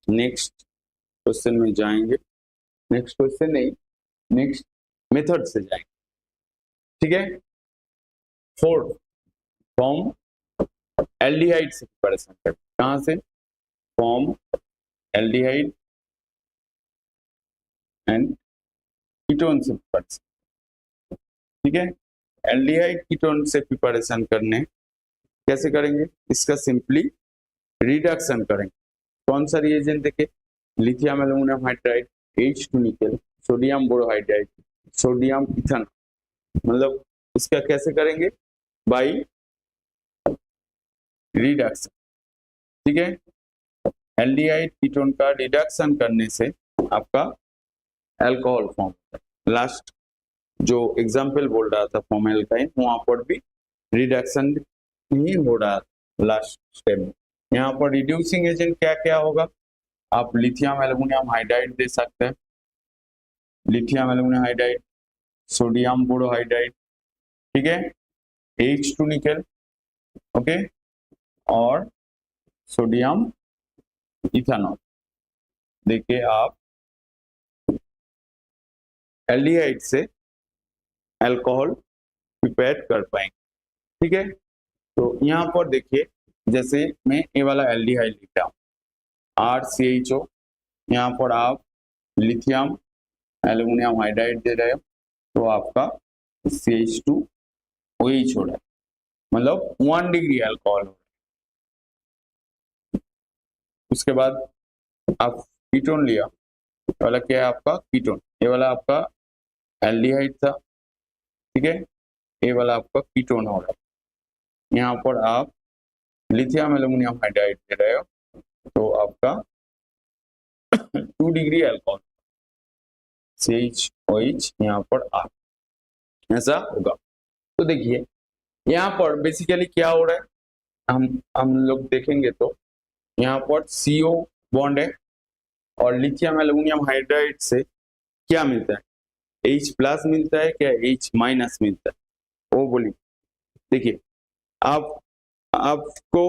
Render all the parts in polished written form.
Next question में जाएंगे, next question नहीं, नेक्स्ट मेथड से जाएंगे। ठीक है, फोर्थ फॉर्म एल्डिहाइड से प्रिपरेशन करते, कहां से? फॉर्म एल्डिहाइड एंड कीटोन से प्रिपरेशन। ठीक है, एल्डिहाइड कीटोन से प्रिपरेशन करने कैसे करेंगे? इसका सिंपली रिडक्शन करेंगे। कौन सा रिएजेंट देखे? लिथियम एल्यूमिनियम हाइड्राइड, H2 निकल, सोडियम बोरोहाइड्राइड, सोडियम इथेनॉल। मतलब इसका कैसे करेंगे? By reduction. ठीक है, एल्डिहाइड कीटोन का रिडक्शन करने से आपका अल्कोहल फॉर्म होता है। लास्ट जो एग्जाम्पल बोल रहा था फॉर्म एल्काइन, वहां पर भी रिडक्शन ही हो रहा था लास्ट स्टेप में। यहाँ पर रिड्यूसिंग एजेंट क्या क्या होगा? आप लिथियम एल्यूमिनियम हाइड्राइड दे सकते हैं, lithium aluminium hydride, sodium borohydride, ठीक है, H2 निकल, ओके, और सोडियम इथेनॉल देखिए आप एल्डिहाइड से अल्कोहल प्रिपेयर कर पाएंगे। ठीक है, तो यहाँ पर देखिए, जैसे मैं ये वाला एल्डिहाइड लिख रहा हूँ RCHO, यहाँ पर आप लिथियम एल्यूमिनियम हाइड्राइड दे रहे हो तो आपका CH2OH हो रहा है, मतलब 1 डिग्री अल्कोहल हो रहा है। उसके बाद आप कीटोन लिया, वाला क्या है आपका? कीटोन। ये वाला आपका एल्डिहाइड था, ठीक है, ये वाला आपका कीटोन हो रहा है। यहाँ पर आप लिथियम एल्यूमिनियम हाइड्राइड दे रहे हो तो आपका 2 डिग्री अल्कोहल, CHOH यहाँ पर आ, ऐसा होगा। तो देखिए यहाँ पर बेसिकली क्या हो रहा है, हम लोग देखेंगे तो यहाँ पर CO बॉन्ड है और लिथियम एल्यूमिनियम हाइड्राइड से क्या मिलता है? H प्लस मिलता है क्या H माइनस मिलता है? वो बोलिए। देखिए आपको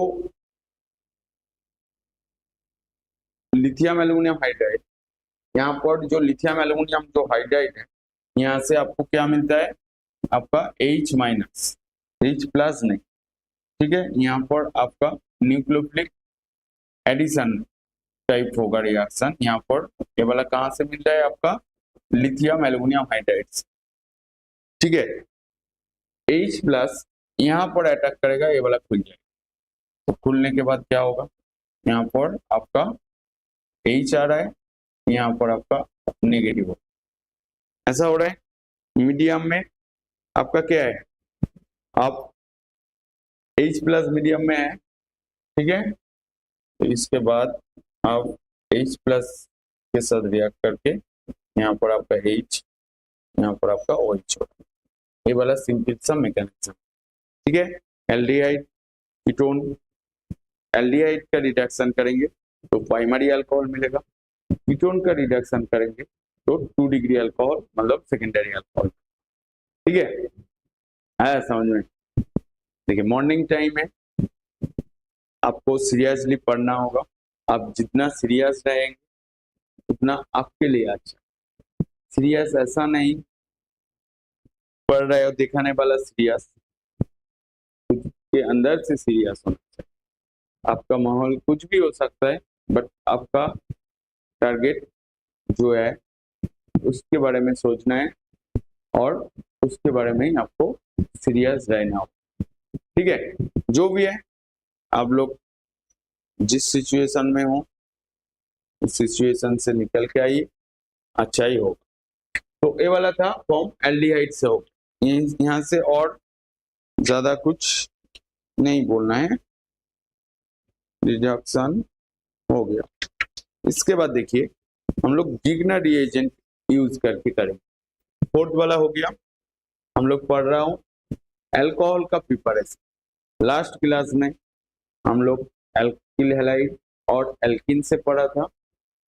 लिथियम एल्यूमिनियम हाइड्राइड, यहाँ पर जो लिथियम एल्यूमिनियम जो हाइड्राइड है, यहाँ से आपको क्या मिलता है? आपका H माइनस, H प्लस नहीं। ठीक है, यहाँ पर आपका न्यूक्लियोफिलिक एडिशन टाइप होगा रिएक्शन। यहाँ पर ये वाला कहाँ से मिल रहा है? आपका लिथियम एल्यूमिनियम हाइड्राइड से। ठीक है, H प्लस यहाँ पर अटैक करेगा, ये वाला खुल जाएगा। तो खुलने के बाद क्या होगा? यहाँ पर आपका H आ रहा है, यहाँ पर आपका नेगेटिव हो, ऐसा हो रहा है। मीडियम में आपका क्या है? आप H प्लस मीडियम में है, ठीक है, तो इसके बाद आप H प्लस के साथ रिएक्ट करके यहाँ पर आपका H, यहाँ पर आपका OH होगा। ये वाला सिंपल सा मैकेनिज्म, ठीक है। एल्डिहाइड कीटोन, एल्डिहाइड का रिडक्शन करेंगे तो प्राइमरी अल्कोहल मिलेगा, कीटोन का रिडक्शन करेंगे तो 2 डिग्री अल्कोहल, मतलब सेकेंडरी अल्कोहल। ठीक है, आया समझ में? देखिए मॉर्निंग टाइम है, आपको सीरियसली पढ़ना होगा। आप जितना सीरियस रहेंगे उतना आपके लिए अच्छा। सीरियस ऐसा नहीं पढ़ रहे हो दिखाने वाला सीरियस, के अंदर से सीरियस होना चाहिए। आपका माहौल कुछ भी हो सकता है, बट आपका टारगेट जो है उसके बारे में सोचना है और उसके बारे में ही आपको सीरियस रहना हो। ठीक है, जो भी है आप लोग जिस सिचुएशन में हो उस सिचुएशन से निकल के आइए, अच्छा ही होगा। तो ये वाला था फॉर्म एल्डिहाइड से हो, यहाँ से और ज्यादा कुछ नहीं बोलना है, रिडक्शन हो गया। इसके बाद देखिए हम लोग जिग्ना रिएजेंट यूज करके करेंगे। फोर्थ वाला हो गया, हम लोग पढ़ रहा हूँ अल्कोहल का प्रिपरेशन। लास्ट क्लास में हम लोग एल्किल हैलाइड और एल्किन से पढ़ा था,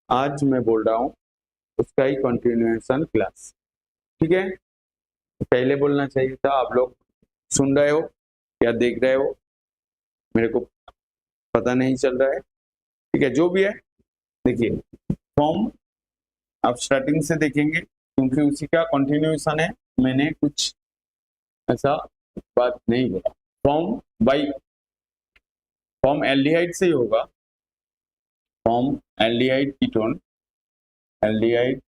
आज मैं बोल रहा हूँ उसका ही कंटिन्यूएशन क्लास। ठीक है, पहले बोलना चाहिए था, आप लोग सुन रहे हो या देख रहे हो मेरे को पता नहीं चल रहा है। ठीक है, जो भी है देखिए फॉर्म आप स्टार्टिंग से देखेंगे क्योंकि उसी का कंटिन्यूएशन है, मैंने कुछ ऐसा बात नहीं बोला। फॉर्म एल्डिहाइड से ही होगा, form aldehyde ketone, aldehyde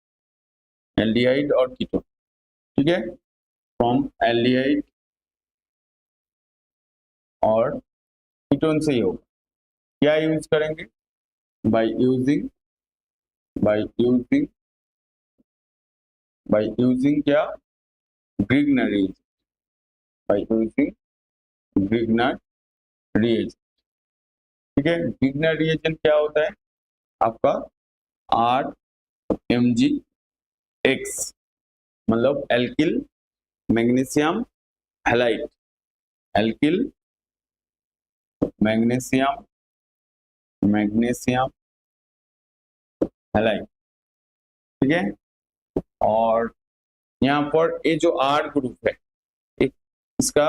aldehyde और कीटोन, ठीक है। फॉर्म एल्डिहाइड और कीटोन से ही होगा। क्या यूज करेंगे? बाय यूजिंग क्या? ग्रिग्नर reagent, bye using Grignard reagent, ठीक है। ग्रिग्नर रिएजेंट क्या होता है आपका? RMgX, मतलब alkyl magnesium halide, alkyl magnesium halide, ठीक है। और यहाँ पर ये जो R ग्रुप है, एक इसका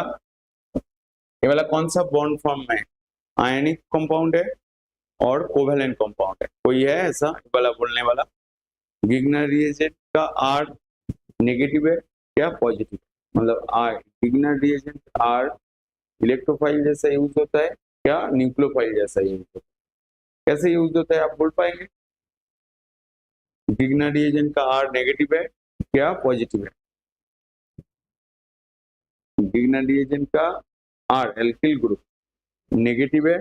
ये वाला कौन सा बॉन्ड फॉर्म में? आयनिक कंपाउंड है और कोवेलेंट कंपाउंड है। कोई है ऐसा वाला बोलने वाला? ग्रिग्नर रिएजेंट का R नेगेटिव है क्या पॉजिटिव? मतलब ग्रिग्नर रिएजेंट R इलेक्ट्रोफाइल जैसा यूज होता है क्या न्यूक्लियोफाइल जैसा यूज होता है? कैसे यूज होता है आप बोल पाएंगे? ग्रिग्नर रिएजेंट का R नेगेटिव है क्या पॉजिटिव है? ग्रिग्नर रिएजेंट का R एल्किल ग्रुप नेगेटिव है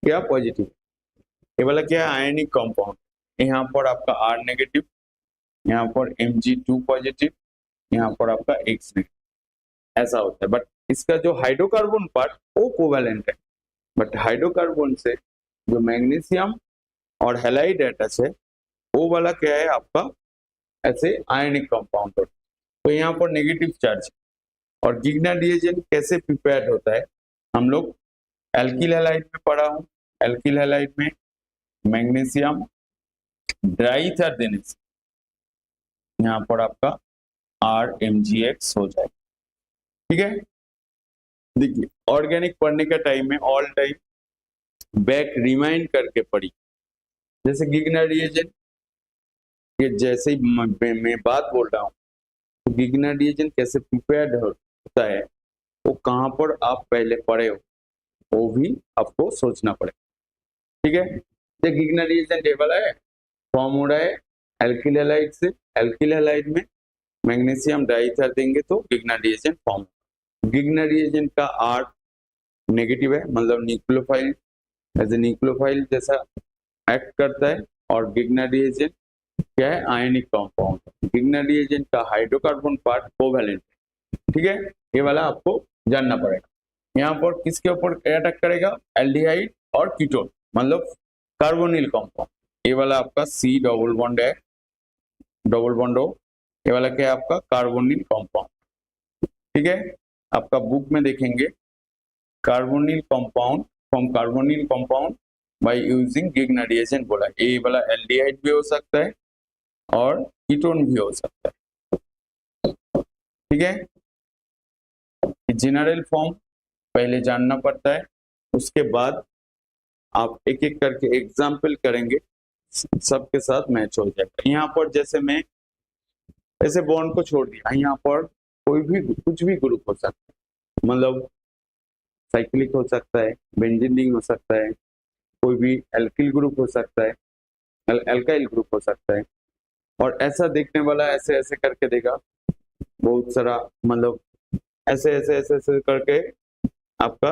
क्या पॉजिटिव? ये वाला क्या है? Ionic compound. यहाँ पर आपका R नेगेटिव, यहाँ पर Mg2 पॉजिटिव, यहाँ पर आपका X नेगेटिव, ऐसा होता है। बट इसका जो हाइड्रोकार्बन पार्ट वो कोवेलेंट है, बट हाइड्रोकार्बन से जो मैग्नीशियम और हैलाइड अटैच है वो वाला क्या है आपका? ऐसे आयनिक कंपाउंड होता है। तो यहाँ पर नेगेटिव चार्ज। और ग्रिग्नर रिएजेंट कैसे प्रिपेयर्ड होता है? हम लोग एल्किल हैलाइड में पढ़ा हूँ, एल्किल हैलाइड में मैग्नीशियम ड्राई ईथर देने से यहाँ पर आपका RMgX हो जाए, ठीक है। देखिए ऑर्गेनिक पढ़ने का टाइम में ऑल टाइम बैक रिमाइंड करके पढ़ी। जैसे ग्रिग्नर रिएजेंट, ये जैसे ही मैं बात बोल रहा हूँ, तो ग्रिग्नर रिएजेंट कैसे प्रिपेयर्ड होता है वो कहाँ पर आप पहले पढ़े हो वो भी आपको सोचना पड़ेगा, ठीक है। तो ग्रिग्नर रिएजेंट ये वाला है, फॉर्म हो रहा है एल्किल हैलाइड से, एल्किल हैलाइड में मैग्नीशियम डाइईथर देंगे तो Grignard reagent form. Grignard reagent का R नेगेटिव है, मतलब न्यूक्लियोफाइल, एज ए न्यूक्लियोफाइल जैसा एक्ट करता है। और ग्रिग्नर रिएजेंट क्या है? Ionic compound. ग्रिग्नर रिएजेंट का हाइड्रोकार्बन पार्ट कोवेलेंट, ठीक है। ये वाला आपको जानना पड़ेगा। यहाँ पर किसके ऊपर अटैक करेगा? एल्डिहाइड और कीटोन, मतलब कार्बोनिल कंपाउंड। ये वाला आपका C डबल बॉन्ड है, डबल बॉन्ड हो। ये वाला क्या है आपका? कार्बोनिल कंपाउंड, ठीक है। आपका बुक में देखेंगे carbonyl compound, from carbonyl compound by using Grignard reagent बोला। ये वाला एल्डिहाइड भी हो सकता है और कीटोन भी हो सकता है, ठीक है। जनरल फॉर्म पहले जानना पड़ता है, उसके बाद आप एक एक करके एग्जाम्पल करेंगे, सबके साथ मैच हो जाएगा। यहाँ पर जैसे मैं ऐसे बॉन्ड को छोड़ दिया, यहाँ पर कोई भी कुछ भी ग्रुप हो सकता है, मतलब साइक्लिक हो सकता है, बेंजीन रिंग हो सकता है, कोई भी एल्किल ग्रुप हो सकता है, एल्काइल ग्रुप हो सकता है। और ऐसा देखने वाला ऐसे ऐसे करके देगा, बहुत सारा, मतलब ऐसे ऐसे ऐसे ऐसे करके आपका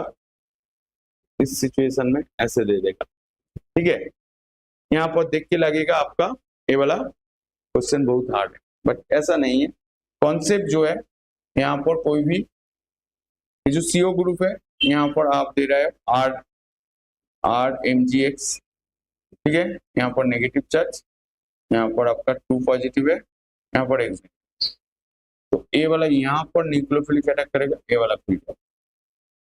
इस सिचुएशन में ऐसे दे देगा, ठीक है। यहाँ पर देख के लगेगा आपका ये वाला क्वेश्चन बहुत हार्ड है, बट ऐसा नहीं है। कॉन्सेप्ट जो है यहाँ पर कोई भी जो CO ग्रुप है यहाँ पर आप दे रहे हो RMgX, ठीक है। यहाँ पर नेगेटिव चार्ज, यहाँ पर आपका 2 पॉजिटिव है, यहाँ पर X। तो ए वाला यहाँ पर न्यूक्लियोफिलिक अटैक करेगा, ए वाला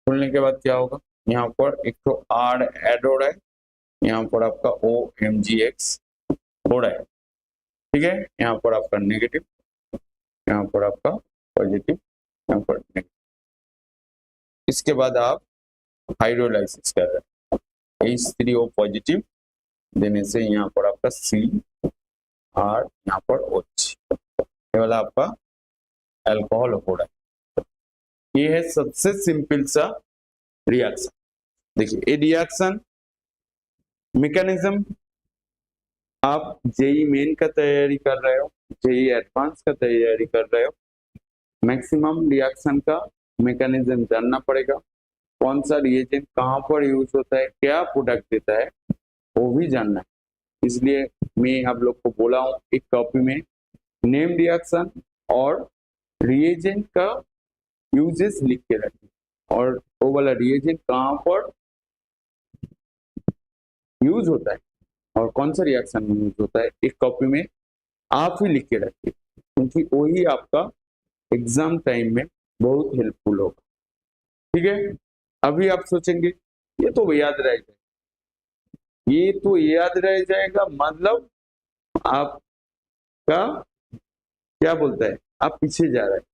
खुलने के बाद क्या होगा? यहाँ पर एक तो R ऐड हो रहा है, यहाँ पर आपका OMgX हो रहा है, ठीक है। यहाँ पर आपका नेगेटिव, यहाँ पर आपका पॉजिटिव, यहाँ पर नेगेटिव। इसके बाद आप हाइड्रोलाइसिस कर रहे हैं, H3O पॉजिटिव देने से यहाँ पर आपका सी और यहाँ पर OH, ये वाला आपका अल्कोहल हो रहा है। ये है सबसे सिंपल सा रिएक्शन। देखिए ये रिएक्शन मैकेनिज्म, आप जेई मेन का तैयारी कर रहे हो, जेई एडवांस का तैयारी कर रहे हो, मैक्सिमम रिएक्शन का मैकेनिज्म जानना पड़ेगा, कौन सा रिएजेंट कहाँ पर यूज होता है, क्या प्रोडक्ट देता है, वो भी जानना है। इसलिए मैं आप लोग को बोला हूँ एक कॉपी में नेम रिएक्शन और रिएजेंट का यूजेस लिख के रखिए, और वो वाला रिएजेंट कहाँ पर यूज होता है और कौन सा रिएक्शन में यूज होता है, एक कॉपी में आप ही लिख के रखिए, क्योंकि वही आपका एग्जाम टाइम में बहुत हेल्पफुल होगा। ठीक है, अभी आप सोचेंगे ये तो याद रह जाएगा, ये तो याद रह जाएगा मतलब आपका क्या बोलता है, आप पीछे जा रहे हैं।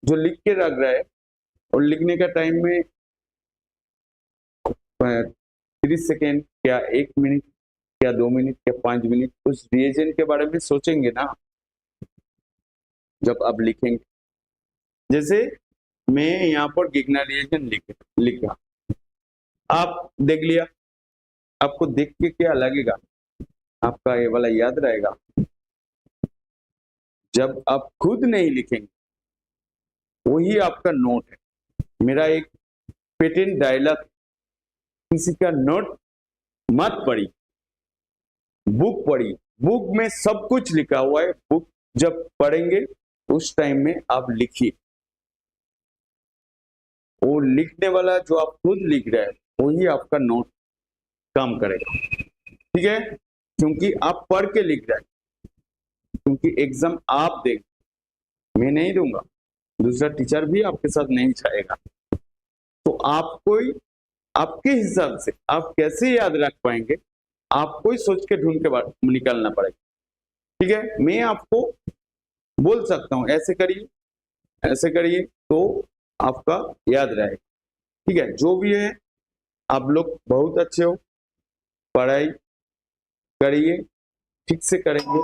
जो लिख के रख रहा है और लिखने का टाइम में 30 सेकेंड क्या 1 मिनट क्या 2 मिनट क्या 5 मिनट उस रिएजेंट के बारे में सोचेंगे ना जब आप लिखेंगे। जैसे मैं यहाँ पर गिग्ना रिएजेंट लिखा, आप देख लिया, आपको देख के क्या लगेगा, आपका ये वाला याद रहेगा। जब आप खुद नहीं लिखेंगे वही आपका नोट है। मेरा एक पेटेंट डायलॉग, किसी का नोट मत पढ़ी, बुक पढ़ी, बुक में सब कुछ लिखा हुआ है, बुक जब पढ़ेंगे उस टाइम में आप लिखिए। वो लिखने वाला जो आप खुद लिख रहे हैं वही आपका नोट काम करेगा। ठीक है, क्योंकि आप पढ़ के लिख रहे हैं, क्योंकि एग्जाम आप देंगे, मैं नहीं दूंगा, दूसरा टीचर भी आपके साथ नहीं जाएगा। तो आपको आपके हिसाब से आप कैसे याद रख पाएंगे, आपको ही सोच के ढूंढ के निकालना पड़ेगा। ठीक है, मैं आपको बोल सकता हूं ऐसे करिए ऐसे करिए तो आपका याद रहेगा। ठीक है, जो भी है आप लोग बहुत अच्छे हो, पढ़ाई करिए, ठीक से करेंगे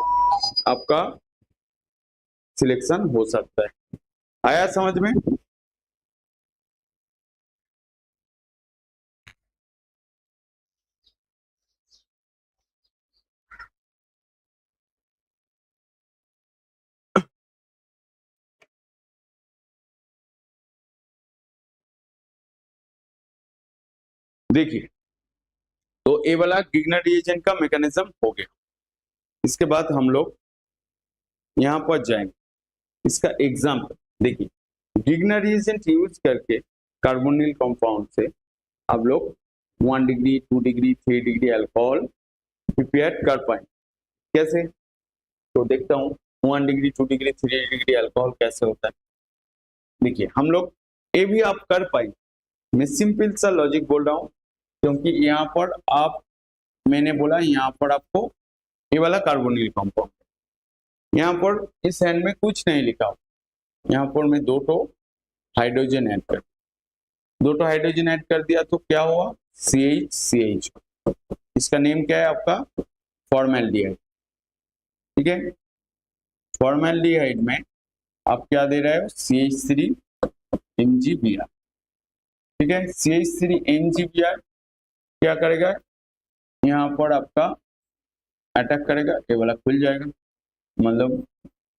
आपका सिलेक्शन हो सकता है। आया समझ में? देखिए, तो ये वाला गिग्नर रिएजेंट का मैकेनिज्म हो गया। इसके बाद हम लोग यहाँ पर जाएंगे, इसका एग्जाम्पल देखिए। गिग्नर रिएजेंट यूज करके कार्बोनिल कंपाउंड से आप लोग 1 degree 2 degree 3 degree alcohol prepare कर पाए। कैसे? तो देखता हूँ 1 डिग्री 2 डिग्री 3 डिग्री अल्कोहल कैसे होता है। देखिए हम लोग ये भी आप कर पाए, मैं सिंपल सा लॉजिक बोल रहा हूँ, क्योंकि यहाँ पर आप, मैंने बोला यहाँ पर आपको ये वाला कार्बोनिल कंपाउंड, यहाँ पर इस हैंड में कुछ नहीं लिखा हो, यहाँ पर मैं 2 हाइड्रोजन ऐड कर, 2 हाइड्रोजन ऐड कर दिया तो क्या हुआ, CH। इसका नेम क्या है आपका, फॉर्मेल्डिहाइड। ठीक है, फॉर्मेल्डिहाइड में आप क्या दे रहे हो, CH3 MgBr। ठीक है, CH3 MgBr क्या करेगा, यहाँ पर आपका अटैक करेगा, ये वाला खुल जाएगा, मतलब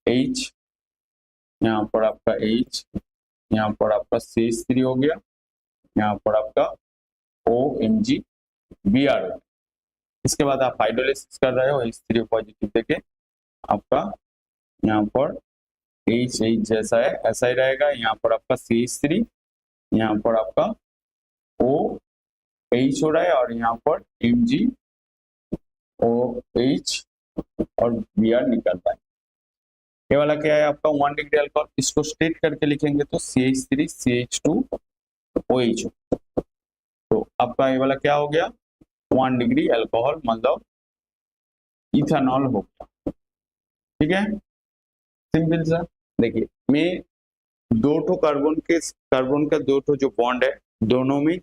H, यहाँ पर आपका H, यहाँ पर आपका CH3 हो गया, यहाँ पर आपका OMgBr हो गया। इसके बाद आप हाइड्रोलाइसिस कर रहे हो, H3 पॉजिटिव देके आपका यहाँ पर H जैसा है ऐसा ही रहेगा, यहाँ पर आपका CH3, यहाँ पर आपका OH हो रहा है और यहाँ पर MgOH और Br निकल रहा है। ये वाला क्या है आपका 1 डिग्री अल्कोहल, इसको स्ट्रेट करके लिखेंगे तो CH3 CH2 OH। तो आपका ये वाला क्या हो गया, 1 डिग्री अल्कोहल मतलब इथेनॉल हो गया। ठीक है, सिंपल सा। देखिए मैं 2 कार्बन का 2 जो बॉन्ड है दोनों में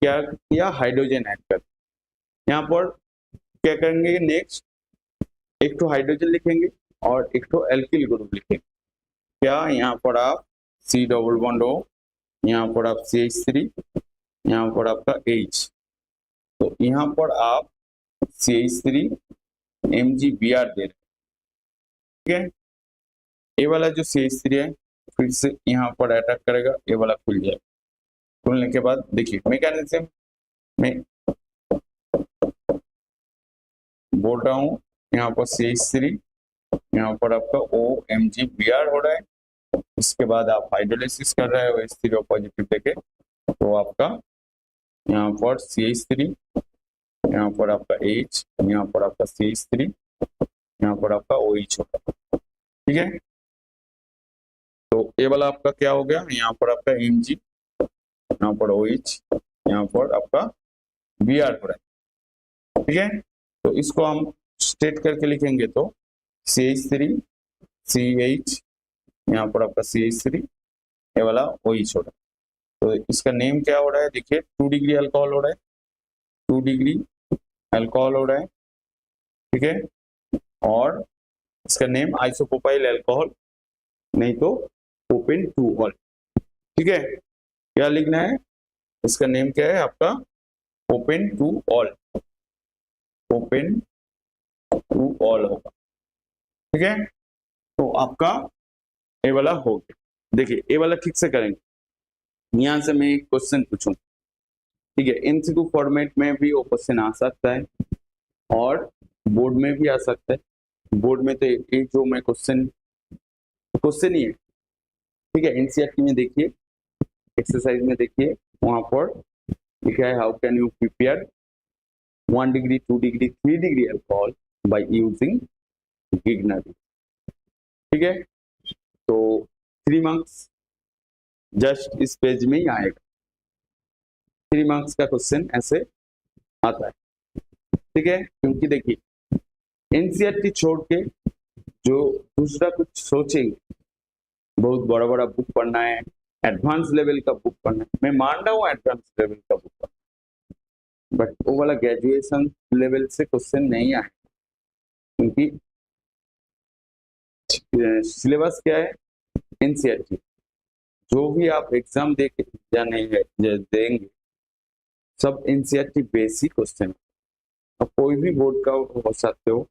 क्या किया, हाइड्रोजन ऐड कर, यहाँ पर क्या करेंगे नेक्स्ट, एक तो हाइड्रोजन लिखेंगे और एक तो एल्किल ग्रुप लिखेंगे। क्या यहाँ पर आप C डबल बॉन्ड O, यहाँ पर आप CH3, यहाँ पर आपका H, तो यहाँ पर आप CH3 MgBr दे रहे हैं। ठीक है, ये वाला जो CH3 है फिर से यहाँ पर अटैक करेगा, ये वाला खुल जाएगा। खुलने के बाद देखिए मैकेनिज्म में बोल रहा हूँ, यहाँ पर CH3, यहाँ पर आपका OMgBr हो रहा है। इसके बाद आप हाइड्रोलाइसिस कर रहे हो H3O पॉजिटिव लेके, तो आपका यहाँ पर CH3, यहाँ पर आपका H, यहाँ पर आपका CH3, यहाँ पर आपका OH होगा। ठीक है, तो ये वाला आपका क्या हो गया, यहाँ पर आपका Mg, यहाँ पर OH, यहाँ पर आपका Br हो रहा है। ठीक है, तो इसको हम स्टेट करके लिखेंगे तो CH3 CH, यहाँ पर आपका CH3, ये वाला OH हो रहा है। तो इसका नेम क्या हो रहा है, देखिए 2 डिग्री अल्कोहल हो रहा है, 2 डिग्री अल्कोहल हो रहा है। ठीक है, और इसका नेम आइसोप्रोपाइल अल्कोहल, नहीं तो प्रोपेन 2-ऑल। ठीक है, क्या लिखना है, इसका नेम क्या है आपका प्रोपेन 2-ऑल, प्रोपेन 2-ऑल होगा। ठीक है, तो आपका ये वाला हो गया। देखिए ये वाला ठीक से करेंगे। यहां से मैं एक क्वेश्चन पूछूं, ठीक है, MCQ फॉर्मेट में भी वो क्वेश्चन आ सकता है और बोर्ड में भी आ सकता है। बोर्ड में तो एक जो मैं क्वेश्चन ही है। ठीक है, NCERT में देखिए, एक्सरसाइज में देखिए, वहां पर लिखा है how can you prepare 1 degree 2 degree 3 degree alcohol by using Grignard. ठीक है, तो 3 मार्क्स जस्ट इस पेज में ही आएगा। 3 मार्क्स का क्वेश्चन ऐसे आता है। ठीक है, क्योंकि देखिए NCERT छोड़ के जो दूसरा कुछ सोचेंगे, बहुत बड़ा बड़ा बुक पढ़ना है, एडवांस लेवल का बुक पढ़ना है, मैं मान रहा हूँ एडवांस लेवल का बुक पढ़ना, बट वो वाला ग्रेजुएशन लेवल से क्वेश्चन नहीं आए, क्योंकि सिलेबस क्या है NCERT। जो भी आप एग्जाम दे के जाने देंगे सब NCERT बेसिक क्वेश्चन। अब कोई भी बोर्ड का हो सकते हो,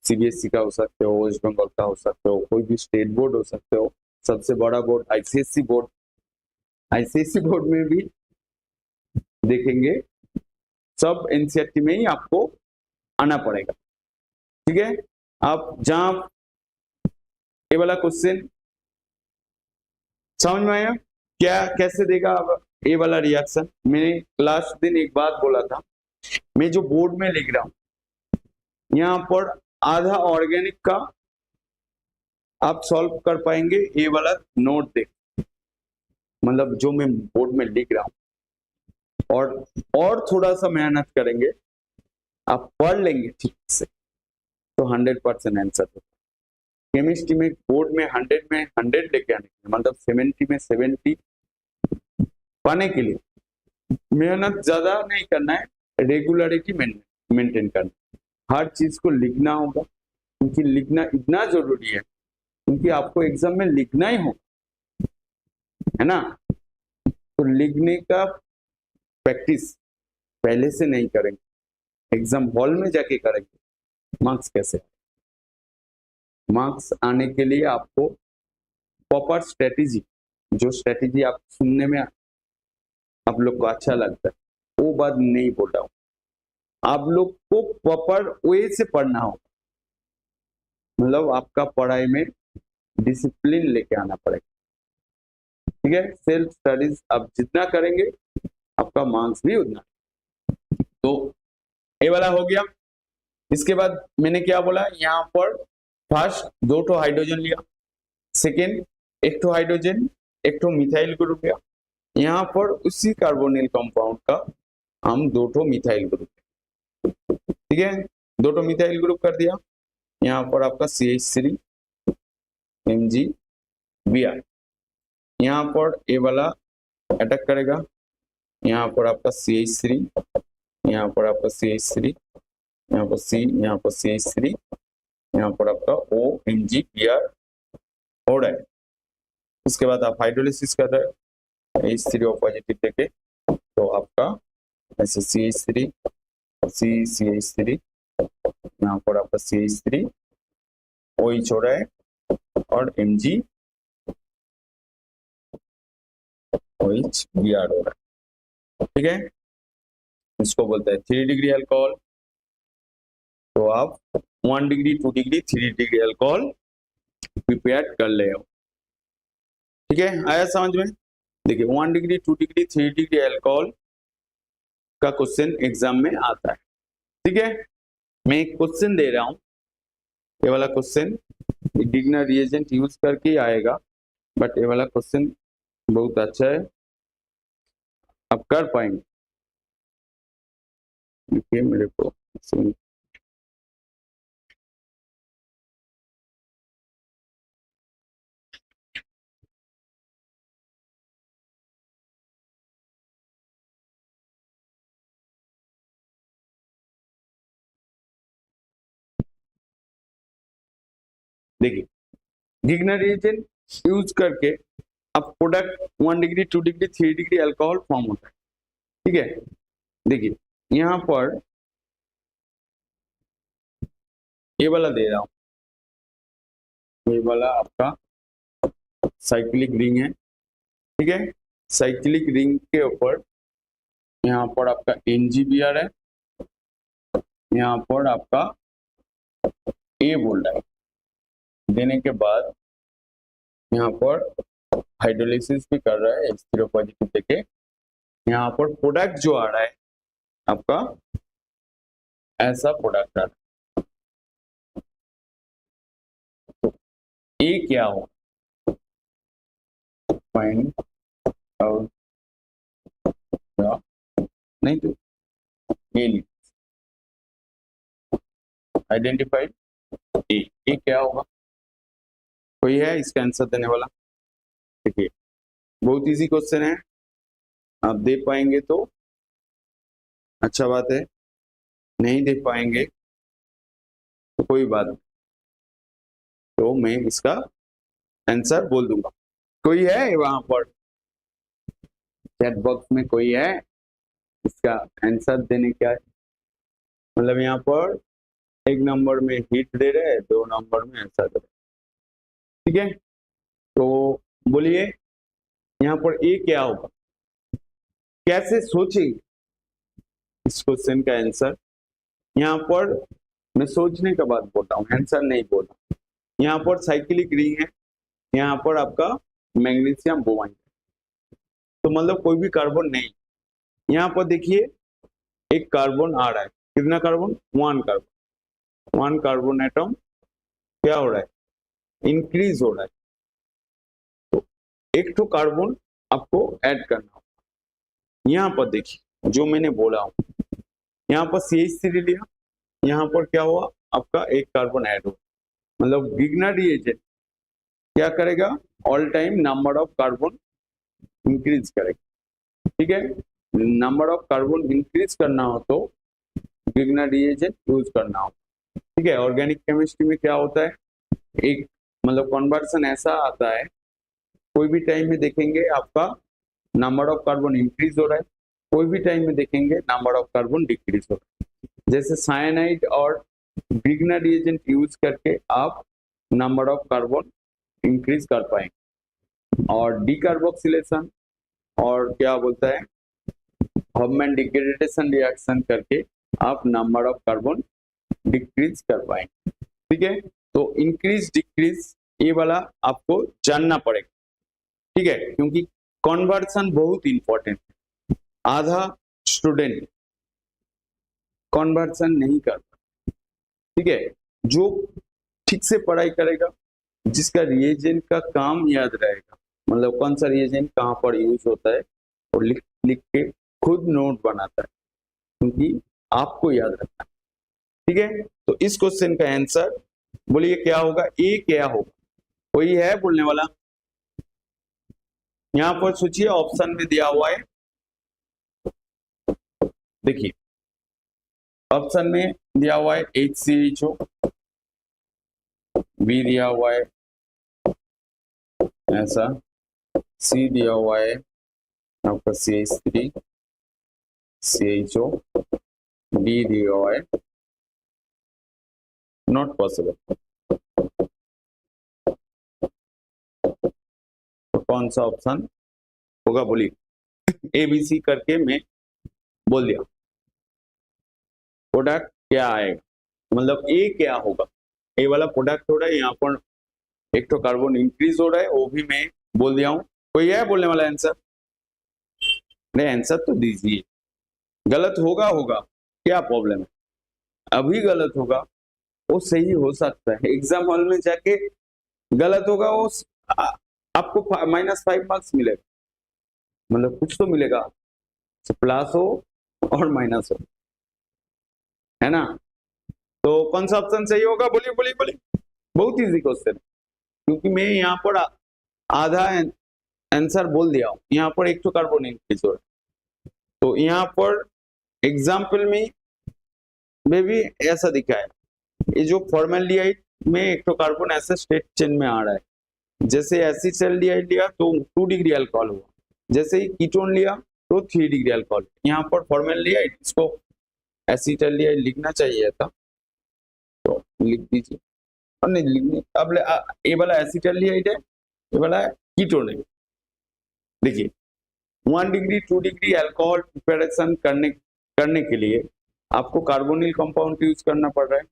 CBSE का हो सकते हो, वेस्ट बंगाल का हो सकते हो, कोई भी स्टेट बोर्ड हो सकते हो, सबसे बड़ा board ICSE board. ICSE board में भी देखेंगे सब NCERT में ही आपको आना पड़ेगा। ठीक है, आप जहां ये वाला क्वेश्चन समझ में आया क्या, कैसे देगा अब ये वाला रिएक्शन। मैंने लास्ट दिन एक बात बोला था, मैं जो बोर्ड में लिख रहा हूं यहाँ पर आधा ऑर्गेनिक का आप सॉल्व कर पाएंगे, ये वाला नोट देख, मतलब जो मैं बोर्ड में लिख रहा हूं, और थोड़ा सा मेहनत करेंगे, आप पढ़ लेंगे ठीक से, तो 100% आंसर होगा। केमिस्ट्री में बोर्ड में 100 में 100 लेके आने के लिए, मतलब 70 में 70 पाने के लिए मेहनत ज्यादा नहीं करना है, रेगुलरिटी मेंटेन करना है। हर चीज को लिखना होगा, क्योंकि लिखना इतना जरूरी है, क्योंकि आपको एग्जाम में लिखना ही होगा, है ना। तो लिखने का प्रैक्टिस पहले से नहीं करेंगे, एग्जाम हॉल में जाके करेंगे, मार्क्स कैसे। मार्क्स आने के लिए आपको प्रॉपर स्ट्रेटेजी, जो स्ट्रेटेजी आप सुनने में आप लोग को अच्छा लगता है वो बात नहीं बोल रहा हूं, आप लोग को प्रॉपर वे से पढ़ना होगा, मतलब आपका पढ़ाई में डिसिप्लिन लेके आना पड़ेगा। ठीक है, सेल्फ स्टडीज आप जितना करेंगे आपका मार्क्स भी उतना। तो ये वाला हो गया। इसके बाद मैंने क्या बोला, यहाँ पर फर्स्ट 2 ठो हाइड्रोजन लिया, सेकेंड 1 ठो हाइड्रोजन 1 ठो मिथाइल ग्रुप लिया, यहाँ पर उसी कार्बोनिल कंपाउंड का हम 2 ठो मिथाइल ग्रुप, ठीक है, 2 ठो मिथाइल ग्रुप कर दिया। यहाँ पर आपका CH3 MgBr, यहाँ पर ये वाला अटैक करेगा, यहाँ पर आपका CH3, यहाँ पर आपका CH3, यहाँ पर सी, यहाँ पर CH3, यहाँ पर आपका OMgBr हो रहा है। उसके बाद आप हाइड्रोलिसिस कर रहे हो H3O पॉजिटिव देके, तो आपका ऐसे CH3 CH3, यहाँ पर आपका CH3 OH हो रहा है और MgOH Br हो रहा है, ठीक है। इसको बोलते हैं 3 डिग्री अल्कोहल। तो आप 1 degree 2 degree 3 degree alcohol prepare कर ले हो, ठीक है। आया समझ में? देखिए 1 डिग्री 2 डिग्री 3 डिग्री अल्कोहल का क्वेश्चन एग्जाम में आता है, ठीक है। मैं एक क्वेश्चन दे रहा हूं, ये वाला क्वेश्चन डिग्नर रिएजेंट यूज करके ही आएगा, बट ये वाला क्वेश्चन बहुत अच्छा है, आप कर पाएंगे। देखिए मेरे को देखिए डिग्नर रिएजेंट यूज करके अब product 1 degree 2 degree 3 degree alcohol form होता है, ठीक है। देखिए यहाँ पर ये वाला दे रहा हूं, ये वाला आपका साइक्लिक रिंग है, ठीक है। साइक्लिक रिंग के ऊपर यहाँ पर आपका NgBr है, यहाँ पर आपका A बोल रहा है, देने के बाद यहाँ पर हाइड्रोलिसिस भी कर रहा है H3O पॉजिटिव देके, यहाँ पर प्रोडक्ट जो आ रहा है आपका ऐसा प्रोडक्ट आ रहा है। तो A क्या हो, फाइंड आउट, नहीं तो ये आइडेंटिफाइड ए क्या होगा, कोई है इसका आंसर देने वाला? देखिए बहुत इजी क्वेश्चन है, आप दे पाएंगे तो अच्छा बात है, नहीं दे पाएंगे तो कोई बात नहीं, तो मैं इसका आंसर बोल दूंगा। कोई है वहां पर चैट बॉक्स में, कोई है इसका आंसर देने क्या है? मतलब यहाँ पर 1 नंबर में हीट दे रहे हैं, 2 नंबर में ऐसा दे रहे, ठीक है। तो बोलिए यहाँ पर ए क्या होगा, कैसे सोचेंगे इस क्वेश्चन का आंसर? यहाँ पर मैं सोचने का बात बोल रहा हूँ, आंसर नहीं बोल रहा। यहाँ पर साइक्लिक रिंग है, यहाँ पर आपका मैग्नीशियम ब्रोमाइड, तो मतलब कोई भी कार्बन नहीं। यहाँ पर देखिए एक कार्बन आ रहा है, कितना कार्बन? 1 कार्बन, 1 कार्बन एटम क्या हो रहा है, इंक्रीज हो रहा है। तो एक तो कार्बन आपको ऐड करना होगा। यहाँ पर देखिए जो मैंने बोला हूँ, यहाँ पर CH3 लिया, यहाँ पर क्या हुआ आपका एक कार्बन ऐड हो, मतलब डिग्नर रिएजेंट क्या करेगा, all time number of carbon increase करेगा, ठीक है। नंबर ऑफ कार्बन इंक्रीज करना हो तो डिग्नर रिएजेंट यूज करना हो, ठीक है। ऑर्गेनिक केमिस्ट्री में क्या होता है, एक मतलब कन्वर्सन ऐसा आता है, कोई भी टाइम में देखेंगे आपका नंबर ऑफ कार्बन इंक्रीज हो रहा है, कोई भी टाइम में देखेंगे नंबर ऑफ कार्बन डिक्रीज हो रहा है। जैसे साइनाइड और डिग्नर रिएजेंट यूज करके आप नंबर ऑफ कार्बन इंक्रीज कर पाएंगे, और डीकार्बोक्सिलेशन और क्या बोलता है हॉफमैन डिग्रेडेशन रिएक्शन करके आप नंबर ऑफ कार्बन डिक्रीज कर पाएंगे, ठीक है। तो इंक्रीज डिक्रीज ये वाला आपको जानना पड़ेगा, ठीक है, क्योंकि कन्वर्सन बहुत इंपॉर्टेंट है। आधा स्टूडेंट कन्वर्सन नहीं करता, ठीक है। जो ठीक से पढ़ाई करेगा, जिसका रिएजेंट का काम याद रहेगा, मतलब कौन सा रिएजेंट कहाँ पर यूज होता है, और लिख लिख के खुद नोट बनाता है, क्योंकि आपको याद रखना है, ठीक है। तो इस क्वेश्चन का आंसर बोलिए क्या होगा, ए क्या होगा, कोई है बोलने वाला? यहाँ पर सोचिए ऑप्शन में दिया हुआ है, देखिए ऑप्शन में दिया हुआ है HCHO, बी दिया हुआ है ऐसा, सी दिया हुआ है आपका CH3 CHO, डी दिया हुआ है नॉट पॉसिबल। तो कौन सा ऑप्शन होगा बोलिए? ABC करके मैं बोल दिया, प्रोडक्ट क्या आएगा, मतलब ए क्या होगा, ए वाला प्रोडक्ट हो रहा है, यहाँ पर एक तो कार्बन इंक्रीज हो रहा है, वो भी मैं बोल दिया हूं। कोई है बोलने वाला आंसर? नहीं, आंसर तो दीजिए। गलत होगा क्या प्रॉब्लम है? अभी गलत होगा वो सही हो सकता है, एग्जाम हॉल में जाके गलत होगा वो आपको -5 मार्क्स मिलेगा, मतलब कुछ तो मिलेगा, प्लस हो और माइनस हो, है ना? तो कौन सा ऑप्शन सही होगा? बोलिए बोलिए बोलिए। बहुत इजी क्वेश्चन है, क्योंकि मैं यहाँ पर आधा आंसर बोल दिया हूँ। यहाँ पर एक तो कार्बन इंक्रीज हो रहा है, तो यहाँ पर एग्जाम्पल में भी ऐसा दिखा है, ये जो फॉर्मेल्डिहाइड में एक तो कार्बन ऐसे स्टेट चेन में आ रहा है, जैसे एसिटाल्डिहाइड लिया तो 2 डिग्री अल्कोहल हुआ, जैसे ही कीटोन लिया तो 3 डिग्री अल्कोहल। यहाँ पर फॉर्मेल्डिहाइड, इसको एसिटाल्डिहाइड लिखना चाहिए था, तो लिख दीजिए, और नहीं लिखने अब ये वाला एसिटाल्डिहाइड है, ये वाला कीटोन है। देखिए 1 डिग्री 2 डिग्री अल्कोहल प्रिपरेशन करने के लिए आपको कार्बोनिल कंपाउंड यूज करना पड़ रहा है।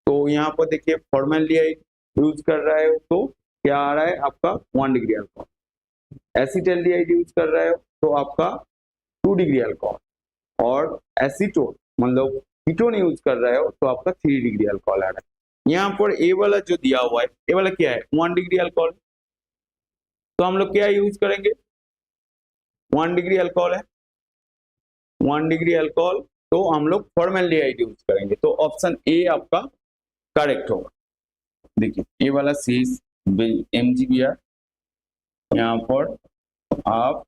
तो यहाँ पर देखिए फॉर्मेल्डिहाइड यूज कर रहा है तो क्या आ रहा है आपका 1 डिग्री अल्कोहल, एसिटाल्डिहाइड यूज कर रहा है तो आपका 2 डिग्री अल्कोहल, और एसीटोन मतलब कीटोन यूज कर रहा है तो आपका 3 डिग्री अल्कोहल आ रहा है। यहाँ पर ए वाला जो दिया हुआ है, ए वाला क्या है? 1 डिग्री अल्कोहल, तो हम लोग क्या यूज करेंगे? 1 डिग्री अल्कोहल है, 1 डिग्री अल्कोहल, तो हम लोग फॉर्मेल्डिहाइड यूज करेंगे, तो ऑप्शन ए आपका करेक्ट होगा। देखिए ये वाला MgBr, यहाँ पर आप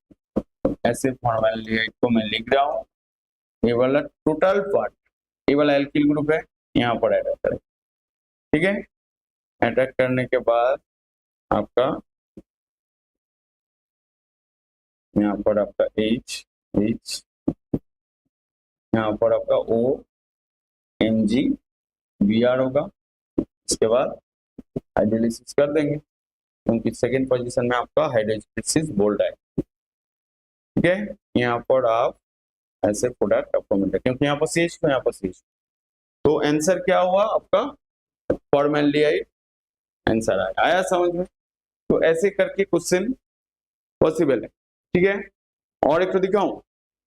ऐसे फॉर्मेल्डिहाइड को मैं लिख रहा हूँ, ये वाला टोटल पार्ट, ये वाला एल्किल ग्रुप है, यहाँ पर अटैक करें, ठीक है? अटैक करने के बाद आपका यहाँ पर आपका H, यहाँ पर आपका OMgBr होगा। इसके बाद हाइड्रोलिसिस कर देंगे, क्योंकि सेकेंड पोजीशन में आपका हाइड्रोलिसिस बोल रहा है, ठीक है? यहाँ पर आप ऐसे प्रोडक्ट आपको मिलता है, क्योंकि यहाँ पर CH तो यहाँ पर CH, तो आंसर क्या हुआ आपका? फॉर्मेल्डिहाइड आंसर आया समझ में? तो ऐसे करके क्वेश्चन पॉसिबल है, ठीक है? और एक तो दिखाऊं,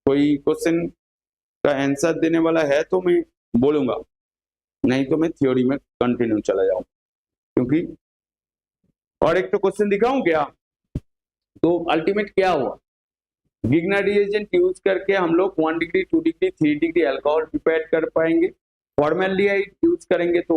कोई क्वेश्चन का आंसर देने वाला है तो मैं बोलूंगा, नहीं तो मैं थ्योरी में कंटिन्यू चला जाऊं, क्योंकि और एक तो क्वेश्चन दिखाऊं क्या? तो अल्टीमेट क्या हुआ? गिग्नर रिएजेंट यूज करके हम लोग 1 degree 2 degree 3 degree alcohol prepare कर पाएंगे, फॉर्मेल्डिहाइड यूज करेंगे तो